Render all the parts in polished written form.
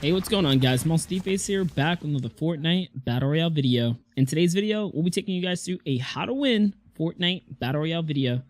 Hey, what's going on, guys? Face here, back with another Fortnite Battle Royale video. In today's video, we'll be taking you guys through a how to win Fortnite Battle Royale video.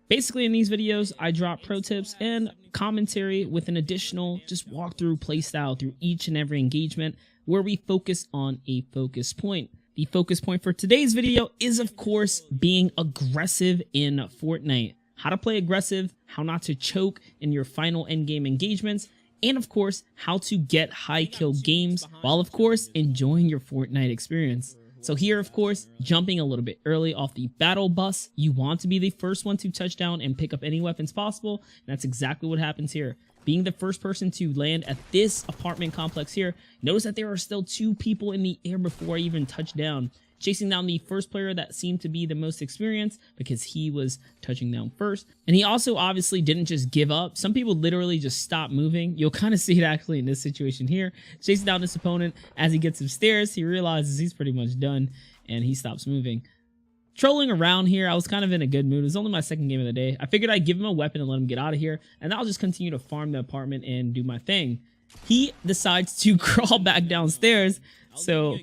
Basically, in these videos, I drop pro tips and commentary with an additional just walkthrough playstyle through each and every engagement where we focus on a focus point. The focus point for today's video is, of course, being aggressive in Fortnite. How to play aggressive, how not to choke in your final endgame engagements, and of course, how to get high kill games while of course enjoying your Fortnite experience. So here, of course, jumping a little bit early off the battle bus, you want to be the first one to touch down and pick up any weapons possible. And that's exactly what happens here. Being the first person to land at this apartment complex here, notice that there are still 2 people in the air before I even touch down, chasing down the first player that seemed to be the most experienced because he was touching down first. And he also obviously didn't just give up. Some people literally just stop moving. You'll kind of see it actually in this situation here. Chasing down his opponent as he gets upstairs, he realizes he's pretty much done and he stops moving. Trolling around here, I was kind of in a good mood. It was only my second game of the day. I figured I'd give him a weapon and let him get out of here, and I'll just continue to farm the apartment and do my thing. He decides to crawl back downstairs, so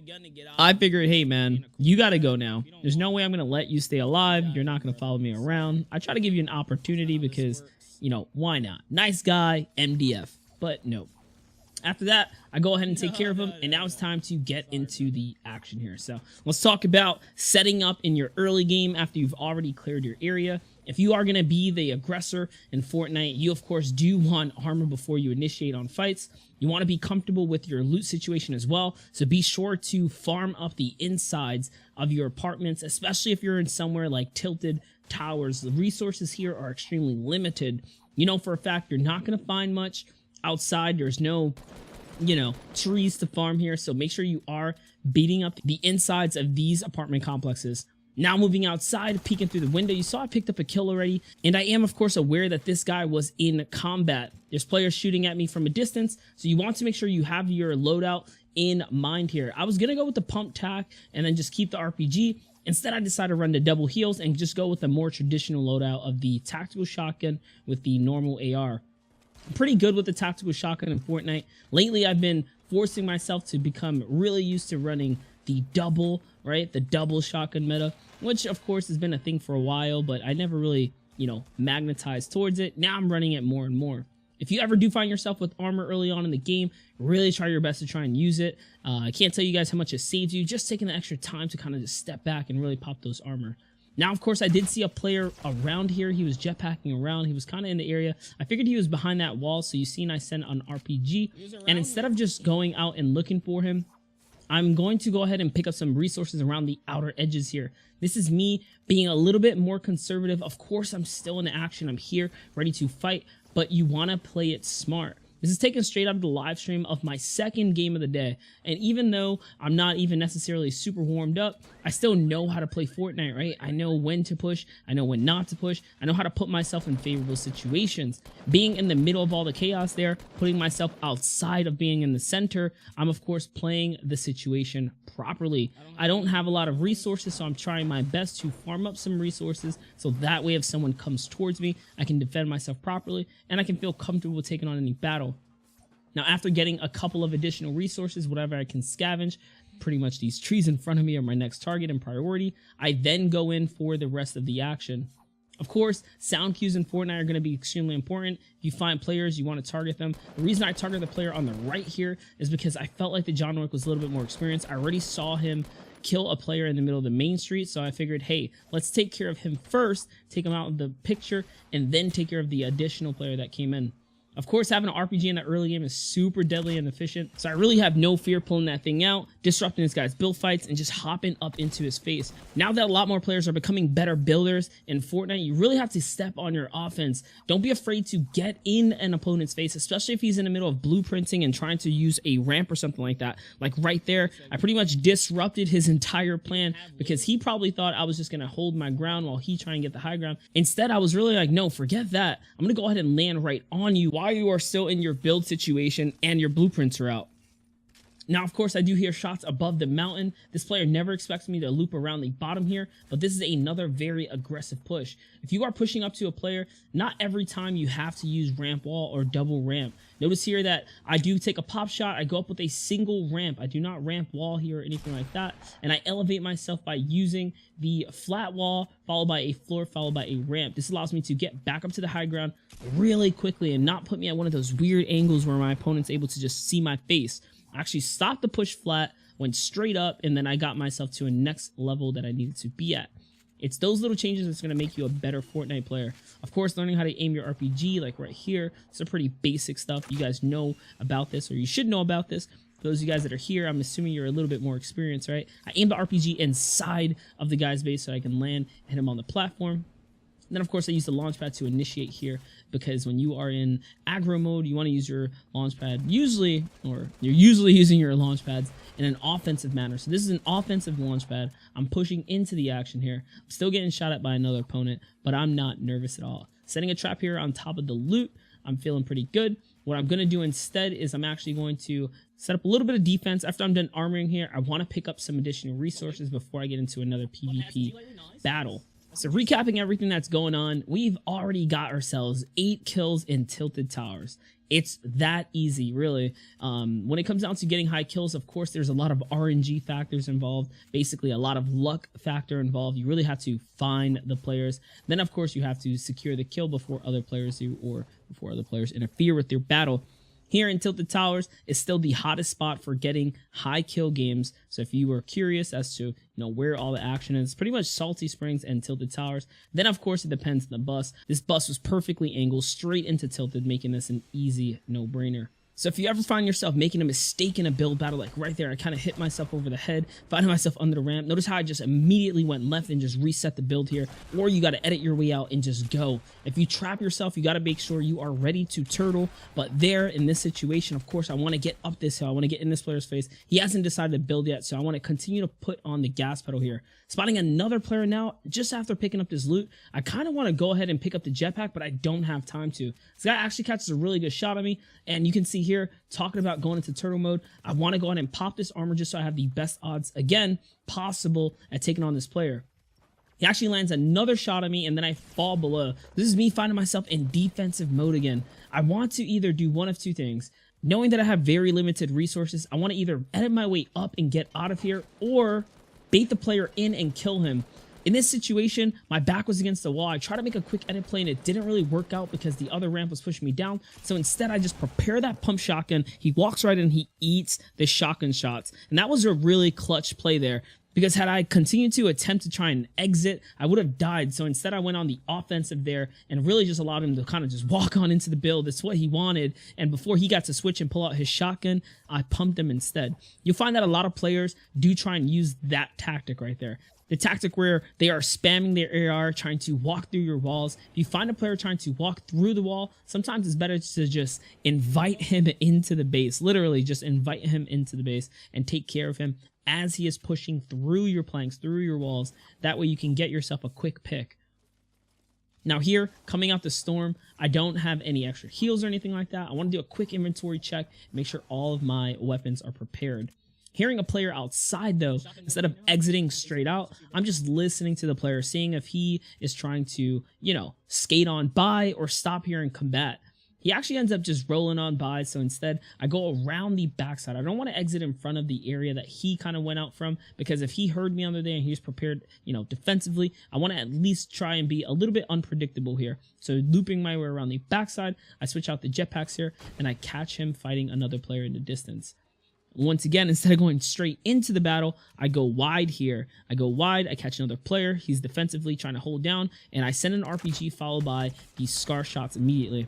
I figured, hey man, you gotta go now. There's no way I'm gonna let you stay alive. You're not gonna follow me around. I try to give you an opportunity because, you know, why not? Nice guy, MDF, but no. After that, I go ahead and take care of him, and now it's time to get into the action here. So let's talk about setting up in your early game after you've already cleared your area. If you are going to be the aggressor in Fortnite, you of course do want armor before you initiate on fights. You want to be comfortable with your loot situation as well, so be sure to farm up the insides of your apartments, especially if you're in somewhere like Tilted Towers. The resources here are extremely limited. You know for a fact you're not going to find much outside. There's no, trees to farm here, so make sure you are beating up the insides of these apartment complexes. Now moving outside, peeking through the window, you saw I picked up a kill already, and I am of course aware that this guy was in combat. There's players shooting at me from a distance, so you want to make sure you have your loadout in mind here. I was gonna go with the pump tack and then just keep the RPG. Instead, I decided to run the double heals and just go with a more traditional loadout of the tactical shotgun with the normal AR. I'm pretty good with the tactical shotgun in Fortnite. Lately, I've been forcing myself to become really used to running the double, right? The double shotgun meta, which of course has been a thing for a while, but I never really, magnetized towards it. Now I'm running it more and more. If you ever do find yourself with armor early on in the game, really try your best to try and use it. I can't tell you guys how much it saves you, just taking the extra time to kind of just step back and really pop those armor. Now, of course, I did see a player around here. He was jetpacking around. He was kind of in the area. I figured he was behind that wall, so you seen I sent an RPG. And instead of just going out and looking for him, I'm going to go ahead and pick up some resources around the outer edges here. This is me being a little bit more conservative. Of course, I'm still in action. I'm here, ready to fight, but you want to play it smart. This is taken straight out of the live stream of my second game of the day. And even though I'm not even necessarily super warmed up, I still know how to play Fortnite, right? I know when to push. I know when not to push. I know how to put myself in favorable situations. Being in the middle of all the chaos there, putting myself outside of being in the center, I'm of course playing the situation properly. I don't have a lot of resources, so I'm trying my best to farm up some resources so that way if someone comes towards me, I can defend myself properly and I can feel comfortable taking on any battle. Now, after getting a couple of additional resources, whatever I can scavenge, pretty much these trees in front of me are my next target and priority, I then go in for the rest of the action. Of course, sound cues in Fortnite are going to be extremely important. If you find players, you want to target them. The reason I target the player on the right here is because I felt like the John Wick was a little bit more experienced. I already saw him kill a player in the middle of the main street, so I figured, hey, let's take care of him first, take him out of the picture, and then take care of the additional player that came in. Of course, having an RPG in the early game is super deadly and efficient, so I really have no fear pulling that thing out, disrupting this guy's build fights, and just hopping up into his face. Now that a lot more players are becoming better builders in Fortnite, you really have to step on your offense. Don't be afraid to get in an opponent's face, especially if he's in the middle of blueprinting and trying to use a ramp or something like that. Like right there, I pretty much disrupted his entire plan because he probably thought I was just going to hold my ground while he tried and get the high ground. Instead, I was really like, no, forget that. I'm going to go ahead and land right on you while you are still in your build situation and your blueprints are out. Now, of course, I do hear shots above the mountain. This player never expects me to loop around the bottom here, but this is another very aggressive push. If you are pushing up to a player, not every time you have to use ramp wall or double ramp. Notice here that I do take a pop shot. I go up with a single ramp. I do not ramp wall here or anything like that. And I elevate myself by using the flat wall, followed by a floor, followed by a ramp. This allows me to get back up to the high ground really quickly and not put me at one of those weird angles where my opponent's able to just see my face. I actually stopped the push flat, went straight up, and then I got myself to a next level that I needed to be at. It's those little changes that's going to make you a better Fortnite player. Of course, learning how to aim your RPG, like right here, it's a pretty basic stuff. You guys know about this, or you should know about this. For those of you guys that are here, I'm assuming you're a little bit more experienced, right? I aim the RPG inside of the guy's base so I can land and hit him on the platform. And then, of course, I use the launch pad to initiate here, because when you are in aggro mode, you want to use your launch pad usually, or you're usually using your launch pads in an offensive manner. So this is an offensive launch pad. I'm pushing into the action here. I'm still getting shot at by another opponent, but I'm not nervous at all. Setting a trap here on top of the loot, I'm feeling pretty good. What I'm going to do instead is I'm actually going to set up a little bit of defense. After I'm done armoring here, I want to pick up some additional resources before I get into another PvP battle. So recapping everything that's going on, we've already got ourselves 8 kills in Tilted Towers. It's that easy, really. When it comes down to getting high kills, of course, there's a lot of RNG factors involved, basically a lot of luck factor involved. You really have to find the players. Then, of course, you have to secure the kill before other players do, or before other players interfere with your battle. Here in Tilted Towers is still the hottest spot for getting high kill games. So if you were curious as to where all the action is, pretty much Salty Springs and Tilted Towers. Then of course it depends on the bus. This bus was perfectly angled straight into Tilted, making this an easy no-brainer. So if you ever find yourself making a mistake in a build battle, like right there, I kind of hit myself over the head, finding myself under the ramp. Notice how I just immediately went left and just reset the build here. Or you got to edit your way out and just go. If you trap yourself, you got to make sure you are ready to turtle. But there, in this situation, of course, I want to get up this hill. I want to get in this player's face. He hasn't decided to build yet, so I want to continue to put on the gas pedal here. Spotting another player now, just after picking up this loot, I kind of want to go ahead and pick up the jetpack, but I don't have time to. This guy actually catches a really good shot at me, and you can see here, talking about going into turtle mode, I want to go ahead and pop this armor just so I have the best odds, again, possible at taking on this player. He actually lands another shot at me, and then I fall below. This is me finding myself in defensive mode again. I want to either do one of two things. Knowing that I have very limited resources, I want to either edit my way up and get out of here, or bait the player in and kill him. In this situation, my back was against the wall. I tried to make a quick edit play and it didn't really work out because the other ramp was pushing me down. So instead, I just prepare that pump shotgun. He walks right in, he eats the shotgun shots. And that was a really clutch play there, because had I continued to attempt to try and exit, I would have died. So instead, I went on the offensive there and really just allowed him to kind of just walk on into the build. That's what he wanted. And before he got to switch and pull out his shotgun, I pumped him instead. You'll find that a lot of players do try and use that tactic right there. The tactic where they are spamming their AR, trying to walk through your walls. If you find a player trying to walk through the wall, sometimes it's better to just invite him into the base. Literally, just invite him into the base and take care of him as he is pushing through your planks, through your walls. That way you can get yourself a quick pick. Now here, coming out the storm, I don't have any extra heals or anything like that. I want to do a quick inventory check, make sure all of my weapons are prepared. Hearing a player outside, though, instead of exiting straight out, I'm just listening to the player, seeing if he is trying to, skate on by or stop here and combat. He actually ends up just rolling on by, so instead, I go around the backside. I don't want to exit in front of the area that he kind of went out from, because if he heard me under there and he was prepared, defensively, I want to at least try and be a little bit unpredictable here. So looping my way around the backside, I switch out the jetpacks here, and I catch him fighting another player in the distance. Once again, instead of going straight into the battle, I go wide here. I go wide, I catch another player. He's defensively trying to hold down, and I send an RPG followed by these scar shots immediately.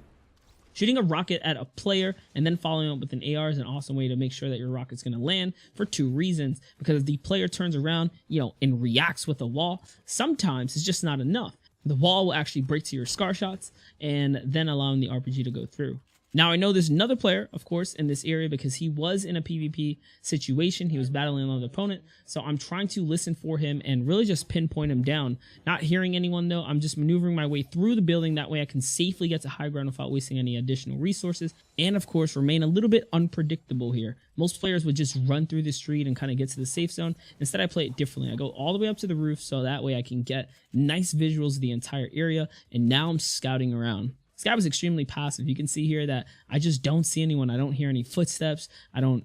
Shooting a rocket at a player and then following up with an AR is an awesome way to make sure that your rocket's going to land for 2 reasons. Because if the player turns around, and reacts with a wall, sometimes it's just not enough. The wall will actually break to your scar shots and then allowing the RPG to go through. Now, I know there's another player, of course, in this area because he was in a PvP situation. He was battling another opponent. So I'm trying to listen for him and really just pinpoint him down. Not hearing anyone, though. I'm just maneuvering my way through the building. That way I can safely get to high ground without wasting any additional resources. And, of course, remain a little bit unpredictable here. Most players would just run through the street and kind of get to the safe zone. Instead, I play it differently. I go all the way up to the roof so that way I can get nice visuals of the entire area. And now I'm scouting around. This guy was extremely passive. You can see here that I just don't see anyone. I don't hear any footsteps. I don't,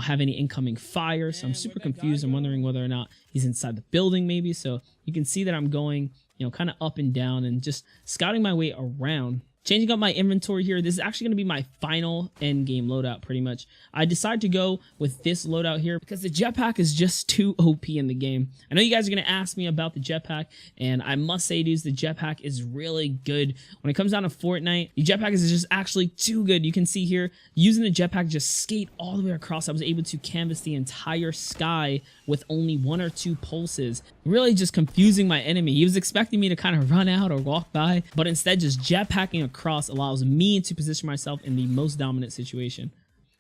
have any incoming fire. So I'm super confused. I'm wondering whether or not he's inside the building maybe. So you can see that I'm going, kind of up and down and just scouting my way around. Changing up my inventory here, this is actually going to be my final end game loadout pretty much. I decided to go with this loadout here because the jetpack is just too OP in the game. I know you guys are going to ask me about the jetpack, and I must say, dudes, the jetpack is really good. When it comes down to Fortnite, the jetpack is just actually too good. You can see here, using the jetpack, just skate all the way across. I was able to canvas the entire sky with only 1 or 2 pulses, really just confusing my enemy. He was expecting me to kind of run out or walk by, but instead just jetpacking across allows me to position myself in the most dominant situation.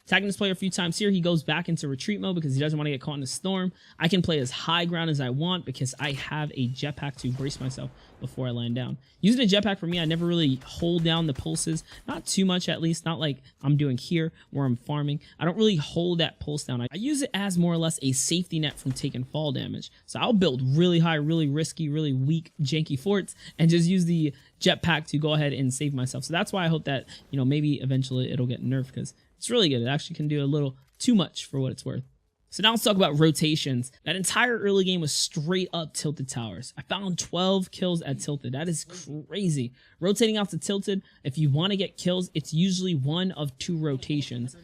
Tagging this player a few times here, he goes back into retreat mode because he doesn't want to get caught in a storm. I can play as high ground as I want because I have a jetpack to brace myself before I land down. Using a jetpack for me, I never really hold down the pulses, not too much at least, not like I'm doing here where I'm farming. I don't really hold that pulse down. I use it as more or less a safety net from taking fall damage. So I'll build really high, really risky, really weak, janky forts and just use the jetpack to go ahead and save myself. So that's why I hope that, maybe eventually it'll get nerfed because it's really good. It actually can do a little too much for what it's worth. So now let's talk about rotations. That entire early game was straight up tilted towers. I found 12 kills at tilted. That is crazy. Rotating out to tilted, if you want to get kills, it's usually 1 of 2 rotations.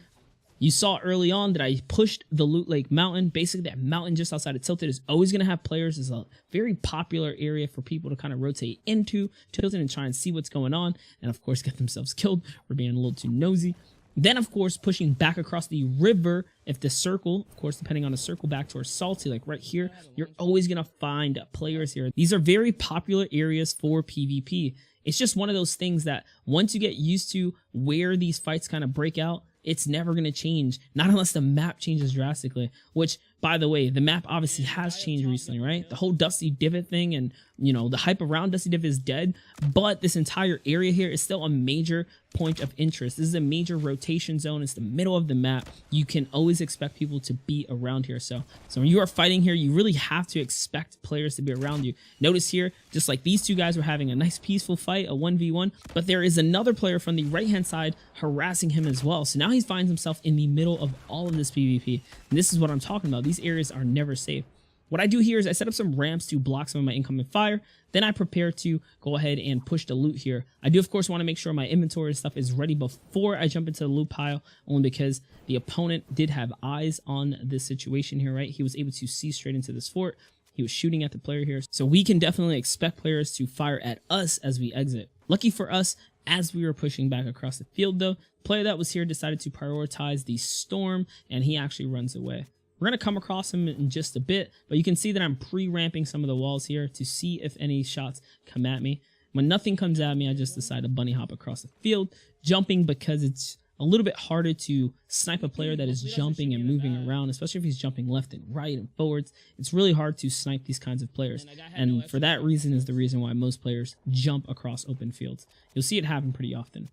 You saw early on that I pushed the Loot Lake Mountain. Basically, that mountain just outside of Tilted is always going to have players. It's a very popular area for people to kind of rotate into Tilted and try and see what's going on. And, of course, get themselves killed for being a little too nosy. Then, of course, pushing back across the river. If the circle, of course, depending on the circle back towards Salty, like right here, you're always going to find players here. These are very popular areas for PvP. It's just one of those things that once you get used to where these fights kind of break out, it's never going to change, not unless the map changes drastically, which, by the way, the map obviously has changed recently, right? The whole Dusty Divot thing and, the hype around Dusty Divot is dead, but this entire area here is still a major point of interest. This is a major rotation zone. It's the middle of the map. You can always expect people to be around here. So when you are fighting here, you really have to expect players to be around you. Notice here, just like these two guys were having a nice peaceful fight, a 1v1, but there is another player from the right-hand side harassing him as well. So now he finds himself in the middle of all of this PvP. And this is what I'm talking about. These areas are never safe. What I do here is I set up some ramps to block some of my incoming fire. Then I prepare to go ahead and push the loot here. I do, of course, want to make sure my inventory stuff is ready before I jump into the loot pile, only because the opponent did have eyes on this situation here, right? He was able to see straight into this fort. He was shooting at the player here. So we can definitely expect players to fire at us as we exit. Lucky for us, as we were pushing back across the field, though, the player that was here decided to prioritize the storm, and he actually runs away. We're going to come across him in just a bit, but you can see that I'm pre-ramping some of the walls here to see if any shots come at me. When nothing comes at me, I just decide to bunny hop across the field, jumping because it's a little bit harder to snipe a player that is jumping and moving around, especially if he's jumping left and right and forwards. It's really hard to snipe these kinds of players, and for that reason is the reason why most players jump across open fields. You'll see it happen pretty often.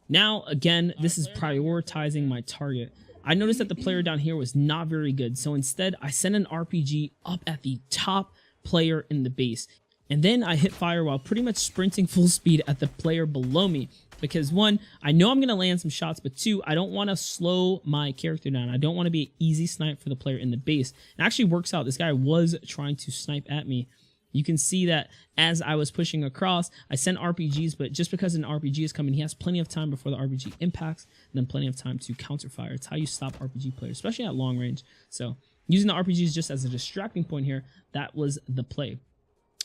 Now, again, this is prioritizing my target. I noticed that the player down here was not very good, so instead I sent an RPG up at the top player in the base. And then I hit fire while pretty much sprinting full speed at the player below me. Because 1, I know I'm going to land some shots, but 2, I don't want to slow my character down. I don't want to be an easy snipe for the player in the base. It actually works out. This guy was trying to snipe at me. You can see that as I was pushing across, I sent RPGs, but just because an RPG is coming, he has plenty of time before the RPG impacts, and then plenty of time to counterfire. It's how you stop RPG players, especially at long range. So using the RPGs just as a distracting point here, that was the play.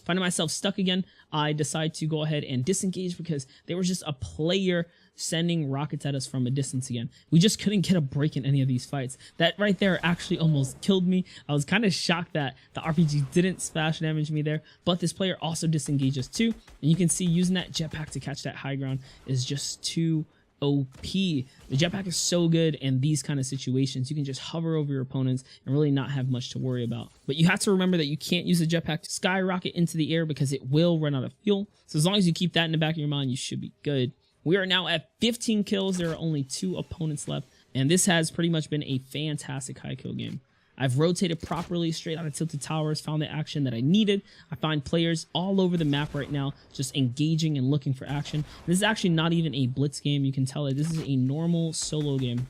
Finding myself stuck again, I decide to go ahead and disengage because there was just a player sending rockets at us from a distance again. We just couldn't get a break in any of these fights. That right there actually almost killed me. I was kind of shocked that the RPG didn't splash damage me there, but this player also disengages too. And you can see using that jetpack to catch that high ground is just too OP. The jetpack is so good in these kind of situations. You can just hover over your opponents and really not have much to worry about. But you have to remember that you can't use the jetpack to skyrocket into the air because it will run out of fuel. So as long as you keep that in the back of your mind, you should be good. We are now at 15 kills. There are only 2 opponents left. And this has pretty much been a fantastic high kill game. I've rotated properly straight out of tilted towers, found the action that I needed. I find players all over the map right now just engaging and looking for action. This is actually not even a blitz game. You can tell that this is a normal solo game.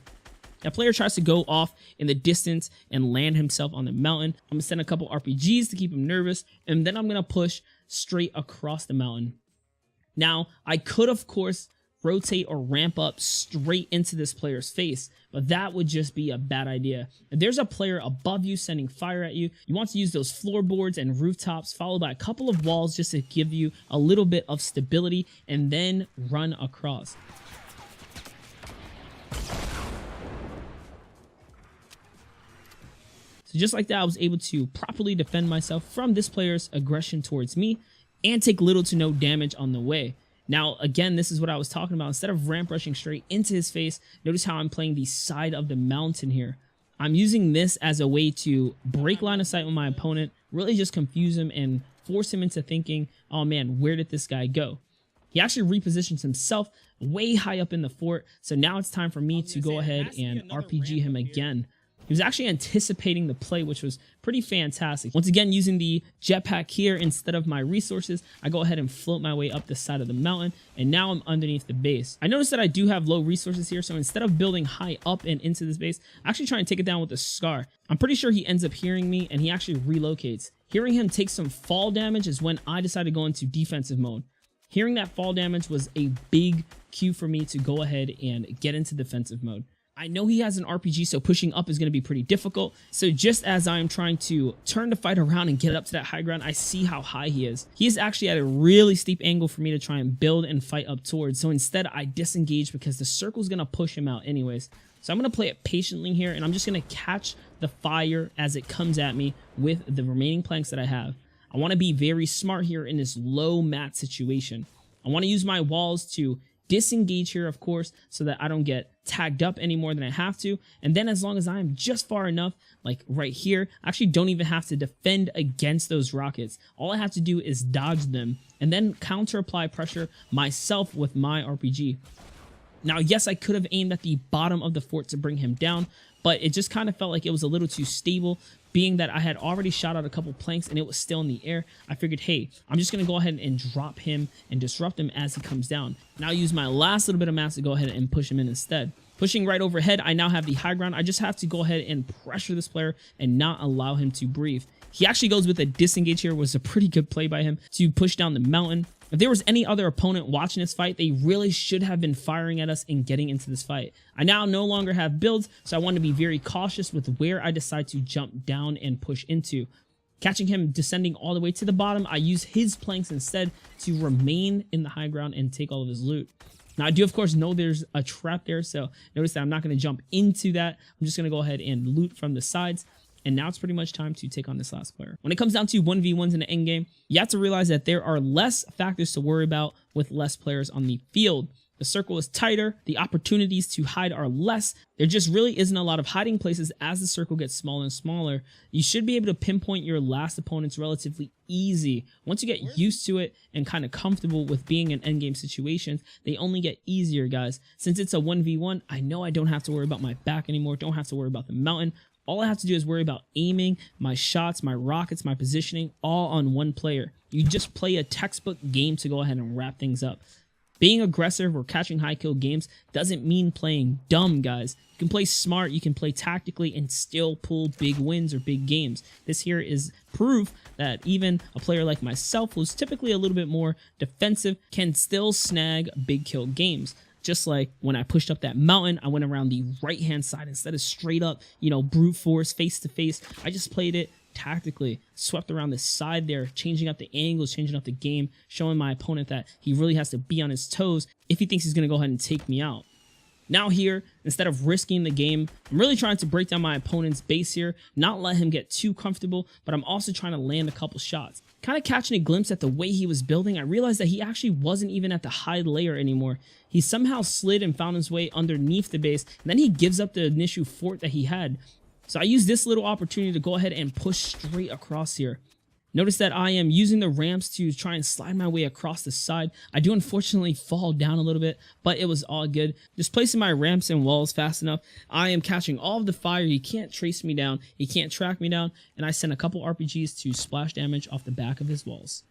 That player tries to go off in the distance and land himself on the mountain. I'm going to send a couple RPGs to keep him nervous, and then I'm going to push straight across the mountain. Now, I could, of course, rotate or ramp up straight into this player's face, but that would just be a bad idea. If there's a player above you sending fire at you, you want to use those floorboards and rooftops followed by a couple of walls just to give you a little bit of stability and then run across. So just like that, I was able to properly defend myself from this player's aggression towards me and take little to no damage on the way. Now, again, this is what I was talking about. Instead of ramp rushing straight into his face, notice how I'm playing the side of the mountain here. I'm using this as a way to break line of sight with my opponent, really just confuse him and force him into thinking, oh man, where did this guy go? He actually repositions himself way high up in the fort, so now it's time for me to go ahead and RPG him again. He was actually anticipating the play, which was pretty fantastic. Once again, using the jetpack here instead of my resources, I go ahead and float my way up the side of the mountain, and now I'm underneath the base. I noticed that I do have low resources here, so instead of building high up and into this base, I actually try and take it down with a scar. I'm pretty sure he ends up hearing me, and he actually relocates. Hearing him take some fall damage is when I decided to go into defensive mode. Hearing that fall damage was a big cue for me to go ahead and get into defensive mode. I know he has an RPG, so pushing up is going to be pretty difficult. So just as I am trying to turn the fight around and get up to that high ground, I see how high he is. He is actually at a really steep angle for me to try and build and fight up towards. So instead, I disengage because the circle is going to push him out anyways. So I'm going to play it patiently here, and I'm just going to catch the fire as it comes at me with the remaining planks that I have. I want to be very smart here in this low mat situation. I want to use my walls to disengage here, of course, so that I don't get tagged up any more than I have to. And then as long as I'm just far enough, like right here, I actually don't even have to defend against those rockets. All I have to do is dodge them and then counter apply pressure myself with my RPG. Now, yes, I could have aimed at the bottom of the fort to bring him down, but it just kind of felt like it was a little too stable. Being that I had already shot out a couple planks and it was still in the air, I figured, hey, I'm just going to go ahead and drop him and disrupt him as he comes down. Now use my last little bit of mass to go ahead and push him in instead. Pushing right overhead, I now have the high ground. I just have to go ahead and pressure this player and not allow him to breathe. He actually goes with a disengage here. It was a pretty good play by him to push down the mountain. If there was any other opponent watching this fight, they really should have been firing at us and getting into this fight. I now no longer have builds, so I want to be very cautious with where I decide to jump down and push into. Catching him descending all the way to the bottom, I use his planks instead to remain in the high ground and take all of his loot. Now, I do, of course, know there's a trap there, so notice that I'm not going to jump into that. I'm just going to go ahead and loot from the sides. And now it's pretty much time to take on this last player. When it comes down to 1v1s in the end game, you have to realize that there are less factors to worry about with less players on the field. The circle is tighter, the opportunities to hide are less. There just really isn't a lot of hiding places as the circle gets smaller and smaller. You should be able to pinpoint your last opponents relatively easy. Once you get used to it and kind of comfortable with being in endgame situations, they only get easier, guys. Since it's a 1v1, I know I don't have to worry about my back anymore, don't have to worry about the mountain. All I have to do is worry about aiming, my shots, my rockets, my positioning, all on one player. You just play a textbook game to go ahead and wrap things up. Being aggressive or catching high kill games doesn't mean playing dumb, guys. You can play smart, you can play tactically, and still pull big wins or big games. This here is proof that even a player like myself, who's typically a little bit more defensive, can still snag big kill games. Just like when I pushed up that mountain, I went around the right-hand side instead of straight up, brute force, face-to-face. I just played it tactically, swept around the side there, changing up the angles, changing up the game, showing my opponent that he really has to be on his toes if he thinks he's going to go ahead and take me out. Now here, instead of risking the game, I'm really trying to break down my opponent's base here, not let him get too comfortable, but I'm also trying to land a couple shots. Kind of catching a glimpse at the way he was building, I realized that he actually wasn't even at the high layer anymore. He somehow slid and found his way underneath the base, and then he gives up the initial fort that he had. So I used this little opportunity to go ahead and push straight across here. Notice that I am using the ramps to try and slide my way across the side. I do unfortunately fall down a little bit, but it was all good. Just placing my ramps and walls fast enough, I am catching all of the fire. He can't trace me down. He can't track me down. And I send a couple RPGs to splash damage off the back of his walls.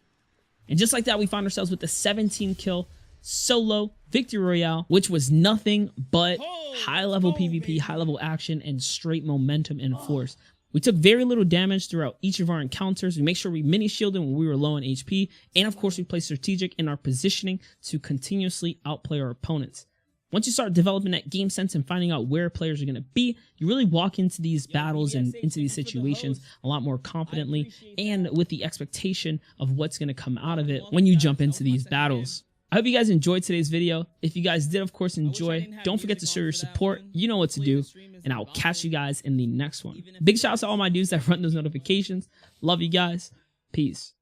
And just like that, we found ourselves with the 17 kill solo victory royale, which was nothing but high level PvP, high level action, and straight momentum and force. We took very little damage throughout each of our encounters. We make sure we mini shielded when we were low on HP. And of course, we play strategic in our positioning to continuously outplay our opponents. Once you start developing that game sense and finding out where players are going to be, you really walk into these battles and into these situations a lot more confidently and with the expectation of what's going to come out of it when you jump into these battles. I hope you guys enjoyed today's video. If you guys did, of course, enjoy, don't forget to show your support. You know what to do, and I'll catch you guys in the next one. Big shout out to all my dudes that run those notifications. Love you guys. Peace.